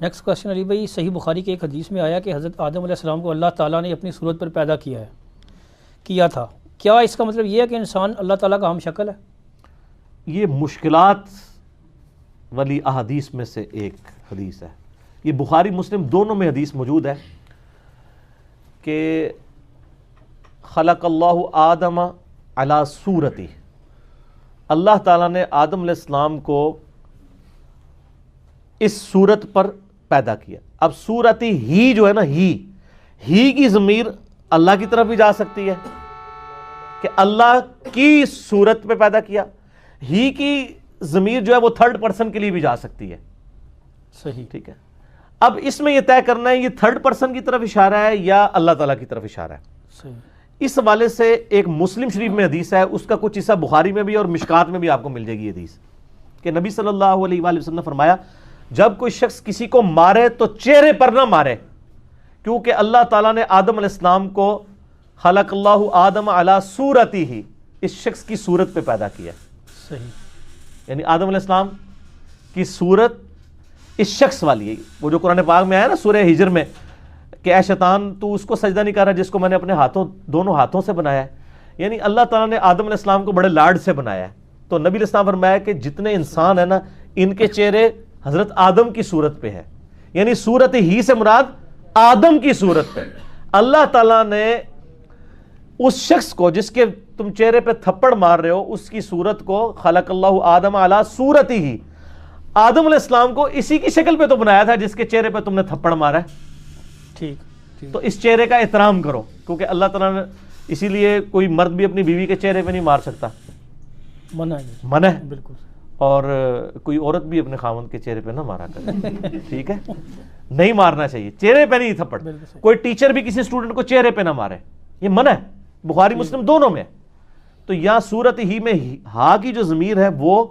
Next question علی بھائی، صحیح بخاری کے ایک حدیث میں آیا کہ حضرت آدم علیہ السلام کو اللہ تعالیٰ نے اپنی صورت پر پیدا کیا تھا، کیا اس کا مطلب یہ ہے کہ انسان اللہ تعالیٰ کا ہم شکل ہے؟ یہ مشکلات والی احادیث میں سے ایک حدیث ہے، یہ بخاری مسلم دونوں میں حدیث موجود ہے کہ خلق اللہ آدم علی صورتی، اللہ تعالیٰ نے آدم علیہ السلام کو اس صورت پر پیدا کیا۔ اب صورتی ہی جو ہے نا، ہی کی ضمیر اللہ کی طرف بھی جا سکتی ہے کہ اللہ کی صورت پہ پیدا کیا، ہی کی ضمیر جو ہے وہ تھرڈ پرسن کے لیے بھی جا سکتی ہے۔ صحیح، ٹھیک ہے، اب اس میں یہ طے کرنا ہے یہ تھرڈ پرسن کی طرف اشارہ ہے یا اللہ تعالیٰ کی طرف اشارہ ہے۔ صحیح، اس حوالے سے ایک مسلم شریف میں حدیث ہے، اس کا کچھ حصہ بخاری میں بھی اور مشکات میں بھی آپ کو مل جائے گی یہ حدیث، کہ نبی صلی اللہ علیہ وآلہ وسلم نے فرمایا جب کوئی شخص کسی کو مارے تو چہرے پر نہ مارے، کیونکہ اللہ تعالیٰ نے آدم علیہ السلام کو خلق اللہ آدم علی صورتی ہی، اس شخص کی صورت پہ پیدا کیا۔ صحیح، یعنی آدم علیہ السلام کی صورت اس شخص والی ہے، وہ جو قرآن پاک میں آیا نا سورہ ہجر میں کہ اے شیطان تو اس کو سجدہ نہیں کر رہا جس کو میں نے اپنے دونوں ہاتھوں سے بنایا ہے، یعنی اللہ تعالیٰ نے آدم علیہ السلام کو بڑے لاڈ سے بنایا ہے۔ تو نبی علیہ السلام فرمایا کہ جتنے انسان ہیں نا ان کے چہرے حضرت آدم کی صورت پہ ہے، یعنی صورت ہی سے مراد آدم کی صورت پہ۔ اللہ تعالیٰ نے اس شخص کو جس کے تم چہرے پہ تھپڑ مار رہے ہو اس کی صورت کو خلق اللہ آدم علی صورتی ہی، آدم علیہ السلام کو اسی کی شکل پہ تو بنایا تھا جس کے چہرے پہ تم نے تھپڑ مارا ہے۔ ٹھیک، تو اس چہرے کا احترام کرو، کیونکہ اللہ تعالیٰ نے اسی لیے کوئی مرد بھی اپنی بیوی کے چہرے پہ نہیں مار سکتا، منع ہے، بالکل، اور کوئی عورت بھی اپنے خاوند کے چہرے پہ نہ مارا کرے، ٹھیک ہے، نہیں مارنا چاہیے، چہرے پہ نہیں تھپڑ۔ کوئی ٹیچر بھی کسی اسٹوڈنٹ کو چہرے پہ نہ مارے، یہ منع ہے، بخاری مسلم دونوں میں۔ تو یہاں صورت ہی میں ہا کی جو ضمیر ہے وہ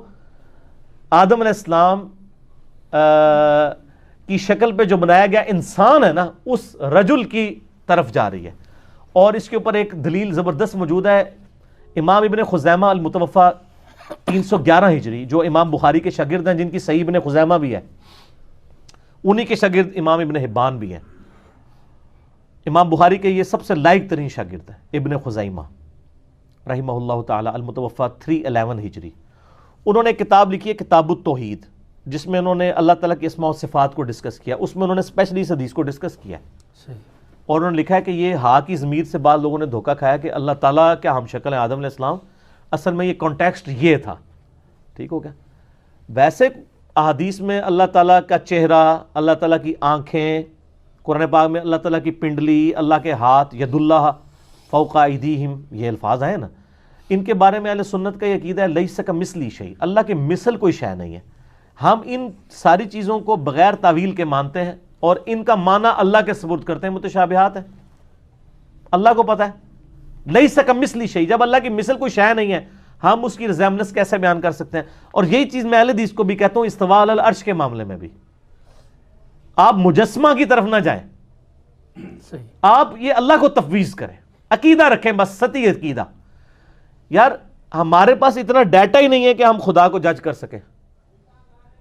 آدم علیہ السلام کی شکل پہ جو بنایا گیا انسان ہے نا اس رجل کی طرف جا رہی ہے، اور اس کے اوپر ایک دلیل زبردست موجود ہے۔ امام ابن خزیمہ المتوفہ 311 ہجری، جو امام بخاری کے شاگرد ہیں جن کی صحیح ابن خزیمہ بھی ہے، انہی کے شاگرد امام ابن حبان بھی ہیں۔ امام بخاری کے یہ سب سے لائق ترین شاگرد ہیں ابن خزیمہ رحمہ اللہ تعالی، المتوفہ 311 ہجری۔ انہوں نے کتاب لکھی ہے کتاب التوحید، جس میں انہوں نے اللہ تعالیٰ کی اسماء و صفات کو ڈسکس کیا، اس میں انہوں نے اسپیشلی اس حدیث کو ڈسکس کیا ہے، اور انہوں نے لکھا ہے کہ یہ ہا کی ضمیر سے بعض لوگوں نے دھوکہ کھایا کہ اللہ تعالیٰ کیا ہم شکل ہیں آدم علیہ السلام، اصل میں یہ کانٹیکسٹ یہ تھا، ٹھیک ہو گیا۔ ویسے احادیث میں اللہ تعالیٰ کا چہرہ، اللہ تعالیٰ کی آنکھیں، قرآن پاک میں اللہ تعالیٰ کی پنڈلی، اللہ کے ہاتھ، ید اللہ فوق ایدیہم، یہ الفاظ آئے نا، ان کے بارے میں اہل سنت کا یہ عقیدہ ہے لیس کمثلہ شیء، اللہ کے مثل کوئی شے نہیں ہے۔ ہم ان ساری چیزوں کو بغیر تعویل کے مانتے ہیں اور ان کا معنی اللہ کے سپرد کرتے ہیں، متشابہات ہیں، اللہ کو پتہ ہے لیس کمثلہ شیء، جب اللہ کی مثل کوئی شے نہیں ہے ہم اس کی ریزیمبلنس کیسے بیان کر سکتے ہیں؟ اور یہی چیز میں اہل حدیث کو بھی کہتا ہوں استواء علی العرش کے معاملے میں بھی، آپ مجسمہ کی طرف نہ جائیں، آپ یہ اللہ کو تفویض کریں، عقیدہ رکھیں، بس سطحی عقیدہ۔ یار ہمارے پاس اتنا ڈیٹا ہی نہیں ہے کہ ہم خدا کو جج کر سکیں،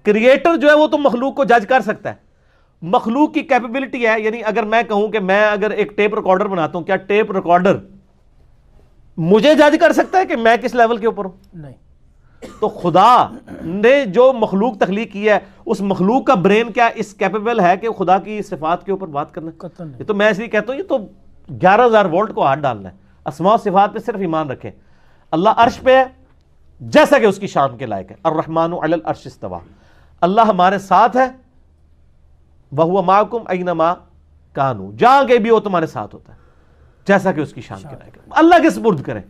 کریٹر جو ہے وہ تو مخلوق کو جج کر سکتا ہے، مخلوق کی کیپیبلٹی ہے، یعنی اگر میں کہوں کہ میں اگر ایک ٹیپ ریکارڈر بناتا ہوں، کیا ٹیپ ریکارڈر مجھے جج کر سکتا ہے کہ میں کس لیول کے اوپر ہوں؟ نہیں۔ تو خدا نے جو مخلوق تخلیق کی ہے اس مخلوق کا برین کیا اس کیپیبل ہے کہ خدا کی صفات کے اوپر بات کرنا؟ یہ تو میں ایسے ہی کہتا ہوں یہ تو 11,000 وولٹ کو ہاتھ ڈالنا ہے، اسماء و صفات پہ صرف ایمان رکھیں۔ اللہ عرش پہ ہے جیسا کہ اس کی شان کے لائق ہے، الرحمن علی العرش استویٰ، اللہ ہمارے ساتھ ہے، وَهُوَ مَعَكُمْ أَيْنَمَا كَانُوا، جہاں گئے بھی وہ تمہارے ساتھ ہوتا ہے، جیسا کہ اس کی شان کے لائق ہے۔ اللہ کے سپرد کریں،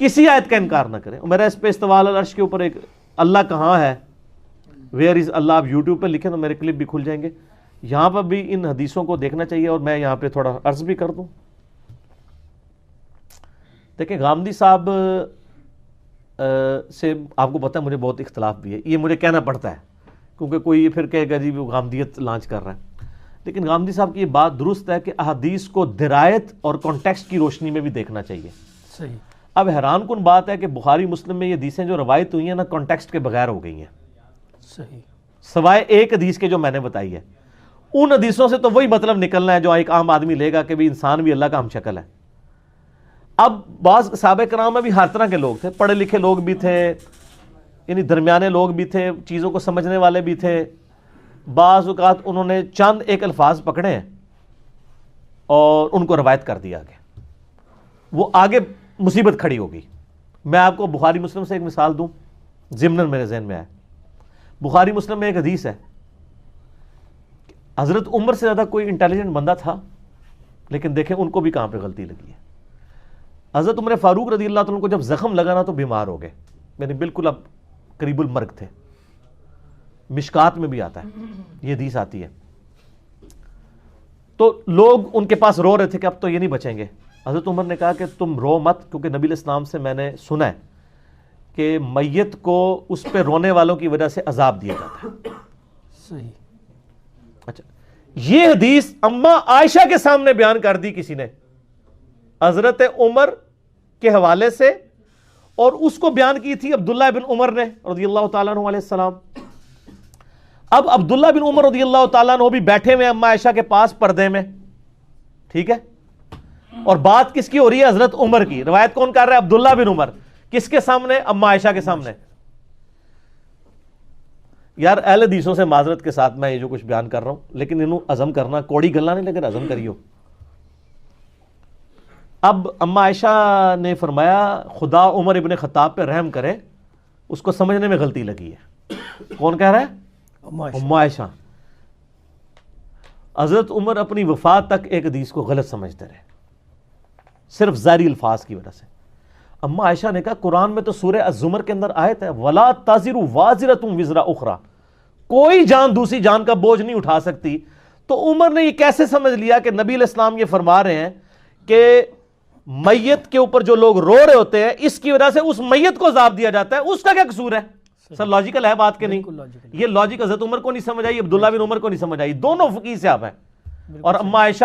کسی آیت کا انکار نہ کریں۔ میرا اس پہ استواء علی العرش کے اوپر ایک اللہ کہاں ہے، ویئر از اللہ، آپ یوٹیوب پہ لکھیں تو میرے کلپ بھی کھل جائیں گے، یہاں پر بھی ان حدیثوں کو دیکھنا چاہیے۔ اور میں یہاں پہ تھوڑا عرض بھی کر دوں، دیکھیں غامدی صاحب سے آپ کو پتہ ہے مجھے بہت اختلاف بھی ہے، یہ مجھے کہنا پڑتا ہے کیونکہ کوئی پھر کہے گا جی وہ غامدیت لانچ کر رہا ہے، لیکن غامدی صاحب کی یہ بات درست ہے کہ احادیث کو درایت اور کانٹیکسٹ کی روشنی میں بھی دیکھنا چاہیے۔ صحیح۔ اب حیران کن بات ہے کہ بخاری مسلم میں یہ حدیثیں جو روایت ہوئی ہیں نا کانٹیکسٹ کے بغیر ہو گئی ہیں، صحیح، سوائے ایک حدیث کے جو میں نے بتائی ہے۔ ان حدیثوں سے تو وہی مطلب نکلنا ہے جو ایک عام آدمی لے گا کہ بھی انسان بھی اللہ کا ہم شکل ہے. اب بعض صحابہ کرام میں بھی ہر طرح کے لوگ تھے, پڑھے لکھے لوگ بھی تھے, یعنی درمیانے لوگ بھی تھے, چیزوں کو سمجھنے والے بھی تھے. بعض اوقات انہوں نے چند ایک الفاظ پکڑے ہیں اور ان کو روایت کر دیا آگے, وہ آگے مصیبت کھڑی ہوگی. میں آپ کو بخاری مسلم سے ایک مثال دوں, ضمناً میرے ذہن میں آیا. بخاری مسلم میں ایک حدیث ہے, حضرت عمر سے زیادہ کوئی انٹیلیجنٹ بندہ تھا, لیکن دیکھیں ان کو بھی کہاں پہ غلطی لگی ہے. حضرت عمر فاروق رضی اللہ عنہ کو جب زخم لگا نا تو بیمار ہو گئے, یعنی بالکل اب قریب المرگ تھے. مشکات میں بھی آتا ہے, یہ حدیث آتی ہے. تو لوگ ان کے پاس رو رہے تھے کہ اب تو یہ نہیں بچیں گے. حضرت عمر نے کہا کہ تم رو مت, کیونکہ نبی علیہ السلام سے میں نے سنا ہے کہ میت کو اس پہ رونے والوں کی وجہ سے عذاب دیا جاتا ہے. صحیح. اچھا, یہ حدیث اما عائشہ کے سامنے بیان کر دی کسی نے حضرت عمر کے حوالے سے, اور اس کو بیان کی تھی عبداللہ بن عمر نے رضی اللہ تعالیٰ عنہ علیہ السلام. اب عبداللہ بن عمر رضی اللہ تعالیٰ عنہ بھی بیٹھے ہوئے اما عائشہ کے پاس پردے میں, ٹھیک ہے, اور بات کس کی ہو رہی ہے؟ حضرت عمر کی. روایت کون کر رہا ہے؟ عبداللہ بن عمر. کس کے سامنے؟ اما عائشہ کے سامنے. یار اہل حدیثوں سے معذرت کے ساتھ میں یہ جو کچھ بیان کر رہا ہوں, لیکن انہوں عزم کرنا کوڑی گلنا نہیں, لیکن عزم کریو. اب اما عائشہ نے فرمایا خدا عمر ابن خطاب پہ رحم کرے, اس کو سمجھنے میں غلطی لگی ہے. کون کہہ رہا ہے؟ اما عائشہ. حضرت عمر اپنی وفات تک ایک حدیث کو غلط سمجھتے رہے, صرف ظاہری الفاظ کی وجہ سے. اما عائشہ نے کہا قرآن میں تو سورہ الزمر کے اندر آیت ہے وَلَا تَزِرُ وَازِرَةٌ وِزْرَ أُخْرَى, کوئی جان دوسری جان کا بوجھ نہیں اٹھا سکتی. تو عمر نے یہ کیسے سمجھ لیا کہ نبی علیہ السلام یہ فرما رہے ہیں کہ میت کے اوپر جو لوگ رو رہے ہوتے ہیں اس کی وجہ سے اس میت کو عذاب دیا جاتا ہے, اس کا کیا قصور ہے؟ سر لاجیکل ہے بات کہ نہیں؟ یہ لاجک حضرت عمر کو نہیں سمجھ آئی, عبداللہ بن عمر کو نہیں سمجھ آئی, دونوں فقیہ صاحب ہیں. اور اما عائشہ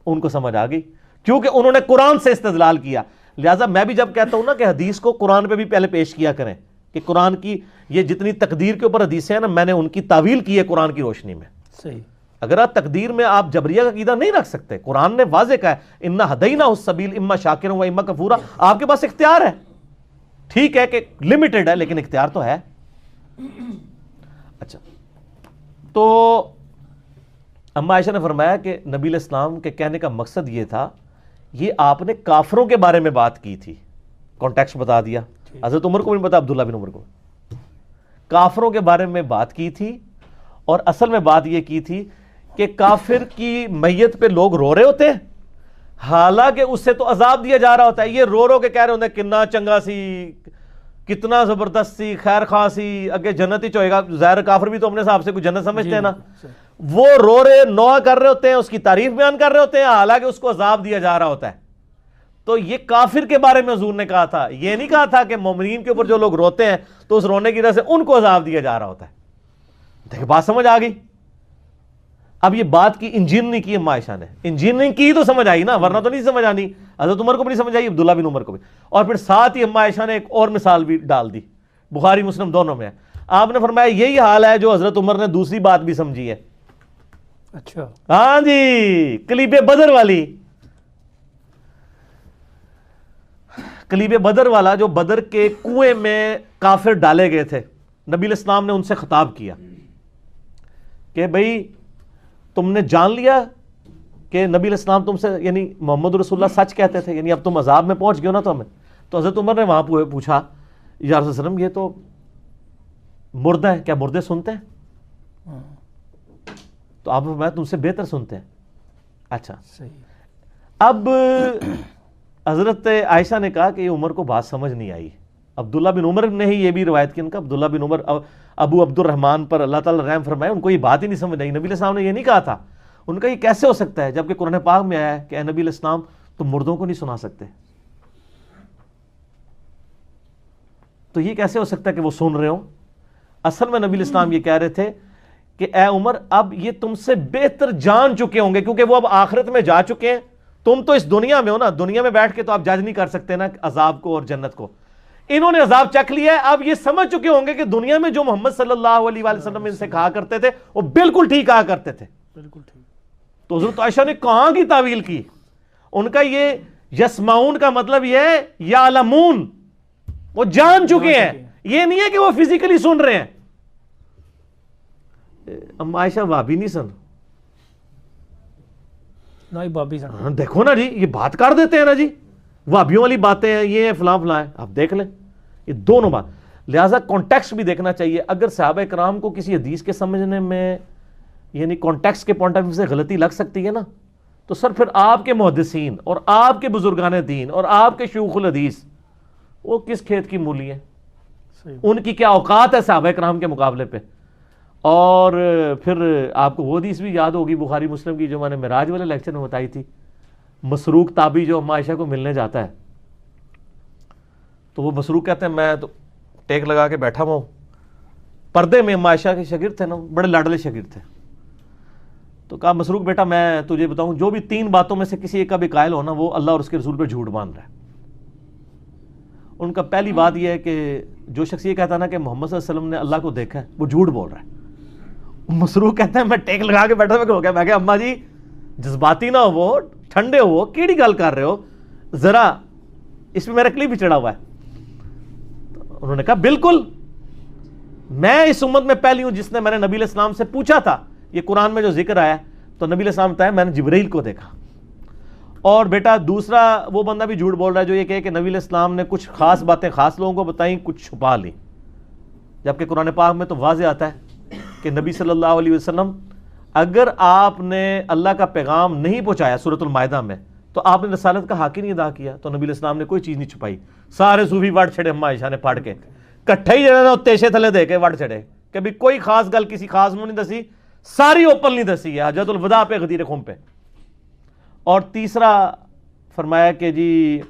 ان کو سمجھ آ گئی, کیونکہ انہوں نے قرآن سے استدلال کیا. لہٰذا میں بھی جب کہتا ہوں نا کہ حدیث کو قرآن پہ بھی پہلے پیش کیا کریں, کہ قرآن کی یہ جتنی تقدیر کے اوپر حدیثیں ہیں نا, میں نے ان کی تعویل کی ہے قرآن کی روشنی میں. صحیح. اگر آپ تقدیر میں آپ جبریہ کا عقیدہ نہیں رکھ سکتے, قرآن نے واضح کہا ہے اِنَّا هَدَيْنَاهُ السَّبِيلَ اِمَّا شَاكِرًا وَإِمَّا كَفُورًا. آپ کے پاس اختیار ہے, ٹھیک ہے کہ لمیٹڈ ہے لیکن اختیار تو ہے. اچھا, تو اما عائشہ نے فرمایا کہ نبی علیہ السلام کے کہنے کا مقصد یہ تھا, یہ آپ نے کافروں کے بارے میں بات کی تھی, کانٹیکسٹ بتا دیا. حضرت عمر کو بھی نہیں پتا, عبداللہ بن عمر کو. کافروں کے بارے میں بات کی تھی, اور اصل میں بات یہ کی تھی کہ کافر کی میت پہ لوگ رو رہے ہوتے ہیں, حالانکہ اس سے تو عذاب دیا جا رہا ہوتا ہے. یہ رو رو کے کہہ رہے ہوتے ہیں کتنا چنگا سی, کتنا زبردست سی, خیر خواہ سی, اگے جنت ہی چوئے گا. ظاہر کافر بھی تو اپنے حساب سے کوئی جنت سمجھتے ہیں نا. وہ رو رہے نوحہ کر رہے ہوتے ہیں, اس کی تعریف بیان کر رہے ہوتے ہیں, حالانکہ اس کو عذاب دیا جا رہا ہوتا ہے. تو یہ کافر کے بارے میں حضور نے کہا تھا, یہ نہیں کہا تھا کہ مومنین کے اوپر جو لوگ روتے ہیں تو اس رونے کی وجہ سے ان کو عذاب دیا جا رہا ہوتا ہے. دیکھیں بات سمجھ آ گئی. اب یہ بات کی انجینئرنگ کی اما عائشہ نے, انجینئرنگ کی تو سمجھ آئی نا, ورنہ تو نہیں سمجھ آنی. حضرت عمر کو بھی نہیں سمجھ آئی, عبداللہ بن عمر کو بھی. اور پھر ساتھ ہی اما عائشہ نے ایک اور مثال بھی ڈال دی, بخاری مسلم دونوں میں ہے. آپ نے فرمایا یہی حال ہے جو حضرت عمر نے دوسری بات بھی سمجھی ہے. اچھا, ہاں جی, کلیب بدر والی. کلیب بدر والا جو بدر کے کنویں میں کافر ڈالے گئے تھے, نبی علیہ السلام نے ان سے خطاب کیا کہ بھئی تم نے جان لیا کہ نبی علیہ السلام تم سے, یعنی محمد رسول اللہ سچ کہتے تھے, یعنی اب تم عذاب میں پہنچ گئے ہو نا تو ہمیں. تو حضرت عمر نے وہاں پوچھا یا رسول وسلم یہ تو مردہ ہے, کیا مردے سنتے ہیں؟ تو آپ میں تم سے بہتر سنتے ہیں. اچھا صحیح. اب حضرت عائشہ نے کہا کہ یہ عمر کو بات سمجھ نہیں آئی. عبداللہ بن عمر نے ہی یہ بھی روایت کی, ان کا عبداللہ بن عمر ابو عبد الرحمن پر اللہ تعالیٰ رحم فرمائے, ان کو یہ بات ہی نہیں سمجھ آئی. نبی علیہ السلام نے یہ نہیں کہا تھا. ان کا یہ کیسے ہو سکتا ہے جبکہ قرآن پاک میں آیا ہے کہ اے نبی علیہ السلام تم مردوں کو نہیں سنا سکتے, تو یہ کیسے ہو سکتا ہے کہ وہ سن رہے ہوں؟ اصل میں نبی علیہ السلام یہ کہہ رہے تھے کہ اے عمر اب یہ تم سے بہتر جان چکے ہوں گے, کیونکہ وہ اب آخرت میں جا چکے ہیں. تم تو اس دنیا میں ہو نا, دنیا میں بیٹھ کے تو آپ جج نہیں کر سکتے نا عذاب کو اور جنت کو. انہوں نے عذاب چکھ لیا ہے. اب یہ سمجھ چکے ہوں گے کہ دنیا میں جو محمد صلی اللہ علیہ وآلہ وسلم ان سے کہا کرتے تھے وہ بالکل ٹھیک کہا کرتے تھے. بالکل ٹھیک. تو حضرت عائشہ نے کہاں کی تعویل کی؟ ان کا یہ یسمعون کا مطلب یہ ہے یعلمون، وہ جان چکے ہیں، یہ نہیں ہے کہ وہ فزیکلی سن رہے ہیں. اما عائشہ وہابی نہیں سن، نہ ہی بابی سن. ہاں دیکھو نا جی، یہ بات کر دیتے ہیں نا جی، وہابیوں والی باتیں ہیں، یہ فلاں فلاں ہیں. آپ دیکھ لیں یہ دونوں بات. لہٰذا کانٹیکسٹ بھی دیکھنا چاہیے. اگر صحابہ کرام کو کسی حدیث کے سمجھنے میں یعنی کانٹیکسٹ کے پوائنٹ آف ویو سے غلطی لگ سکتی ہے نا، تو سر پھر آپ کے محدثین اور آپ کے بزرگان دین اور آپ کے شیوخ الحدیث وہ کس کھیت کی مولی ہیں؟ ان کی کیا اوقات ہے صحابہ کرام کے مقابلے پہ؟ اور پھر آپ کو وہ حدیث بھی یاد ہوگی بخاری مسلم کی جو میں نے معراج والے لیکچر میں بتائی تھی، مسروق تابعی جو اما عائشہ کو ملنے جاتا ہے تو وہ مسروق کہتے ہیں میں تو ٹیک لگا کے بیٹھا ہوا ہوں، پردے میں اما عائشہ کے شاگرد تھے نا، بڑے لاڈلے شاگرد تھے. تو کہا مسروق بیٹا میں تجھے بتاؤں جو بھی 3 باتوں میں سے کسی ایک کا بھی قائل ہونا وہ اللہ اور اس کے رسول پہ جھوٹ باندھ رہا ہے. ان کا پہلی بات یہ ہے کہ جو شخص یہ کہتا نا کہ محمد صلی اللہ علیہ وسلم نے اللہ کو دیکھا ہے وہ جھوٹ بول رہا ہے. مسروق کہتے ہیں میں ٹیک لگا کے بیٹھا ہو گیا. میں کہا اماں جی جذباتی نہ ہو، ٹھنڈے ہو، کیڑی گل کر رہے ہو، ذرا اس میں میرا کلپ بھی چڑھا ہوا ہے. تو انہوں نے کہا بالکل میں اس امت میں پہلی ہوں جس نے میں نے نبی علیہ السلام سے پوچھا تھا یہ قرآن میں جو ذکر آیا تو نبی علیہ السلام بتایا میں نے جبرائیل کو دیکھا. اور بیٹا دوسرا وہ بندہ بھی جھوٹ بول رہا ہے جو یہ کہے کہ نبی علیہ السلام نے کچھ خاص باتیں خاص لوگوں کو بتائیں کچھ چھپا لی، جبکہ قرآن پاک میں تو واضح آتا ہے کہ نبی صلی اللہ علیہ وسلم اگر آپ نے اللہ کا پیغام نہیں پہنچایا سورۃ المائدہ میں تو آپ نے رسالت کا حق ہی نہیں ادا کیا. تو نبی علیہ السلام نے کوئی چیز نہیں چھپائی. سارے صوفی وڑ چھڑے اما عائشہ نے پڑھ کے کٹھے ہی جڑے نا تیشے تھلے دے کے وڑ چھڑے، کبھی کوئی خاص گل کسی خاص نو نہیں دسی، ساری اوپن نہیں دسی ہے حجۃ الوداع پہ غدیر خم پہ. اور تیسرا فرمایا کہ جی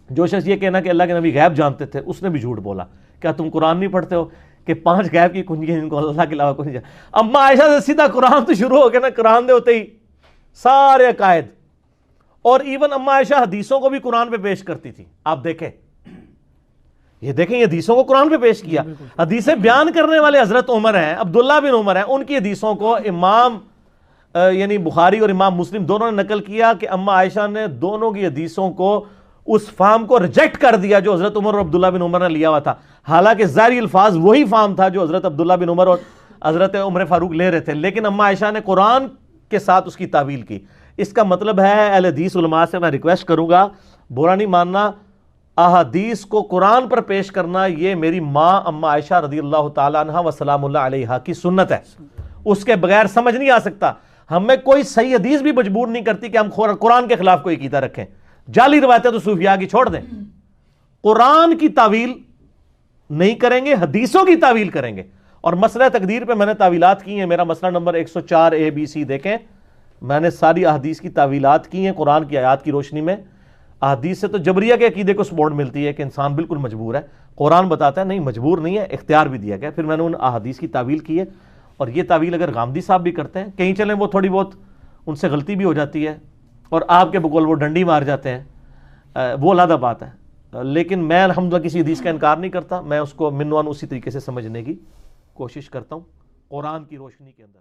جو شخص یہ کہنا کہ اللہ کے نبی غیب جانتے تھے اس نے بھی جھوٹ بولا. کیا تم قرآن نہیں پڑھتے ہو کہ 5 غیب کی کنجیاں جن کو اللہ کے علاوہ کوئی نہیں جانتا؟ اما عائشہ سے سیدھا قرآن تو شروع ہو گیا نا، قرآن دے ہوتے ہی سارے عقائد. اور ایون اما عائشہ حدیثوں کو بھی قرآن پہ پیش کرتی تھی. آپ دیکھیں یہ دیکھیں یہ حدیثوں کو قرآن پہ پیش کیا. حدیثیں بیان کرنے والے حضرت عمر ہیں، عبداللہ بن عمر ہیں، ان کی حدیثوں کو امام یعنی بخاری اور امام مسلم دونوں نے نقل کیا کہ اما عائشہ نے دونوں کی حدیثوں کو اس فہم کو ریجیکٹ کر دیا جو حضرت عمر اور عبداللہ بن عمر نے لیا ہوا تھا. حالانکہ ظاہری الفاظ وہی فہم تھا جو حضرت عبداللہ بن عمر اور حضرت عمر فاروق لے رہے تھے، لیکن اما عائشہ نے قرآن کے ساتھ اس کی تعویل کی. اس کا مطلب ہے اہل حدیث علماء سے میں ریکویسٹ کروں گا، برا نہیں ماننا، احادیث کو قرآن پر پیش کرنا یہ میری ماں اما عائشہ رضی اللہ تعالیٰ عنہ و سلام اللہ علیہا کی سنت ہے. اس کے بغیر سمجھ نہیں آ سکتا. ہمیں کوئی صحیح حدیث بھی مجبور نہیں کرتی کہ ہم قرآن کے خلاف کوئی عقیدہ رکھیں. جعلی روایتیں تو صوفیاء کی چھوڑ دیں، قرآن کی تعویل نہیں کریں گے، حدیثوں کی تعویل کریں گے. اور مسئلہ تقدیر پہ میں نے تعویلات کی ہیں، میرا مسئلہ نمبر 104 ABC دیکھیں، میں نے ساری احادیث کی تعویلات کی ہیں قرآن کی آیات کی روشنی میں. احادیث سے تو جبریہ کے عقیدے کو سپورٹ ملتی ہے کہ انسان بالکل مجبور ہے، قرآن بتاتا ہے نہیں مجبور نہیں ہے، اختیار بھی دیا گیا. پھر میں نے ان احادیث کی تعویل کی ہے. اور یہ تعویل اگر غامدی صاحب بھی کرتے ہیں، کہیں چلیں وہ تھوڑی بہت ان سے غلطی بھی ہو جاتی ہے اور آپ کے بقول وہ ڈنڈی مار جاتے ہیں، وہ علیحدہ بات ہے. لیکن میں الحمدللہ کسی حدیث کا انکار نہیں کرتا، میں اس کو منوان اسی طریقے سے سمجھنے کی کوشش کرتا ہوں قرآن کی روشنی کے اندر.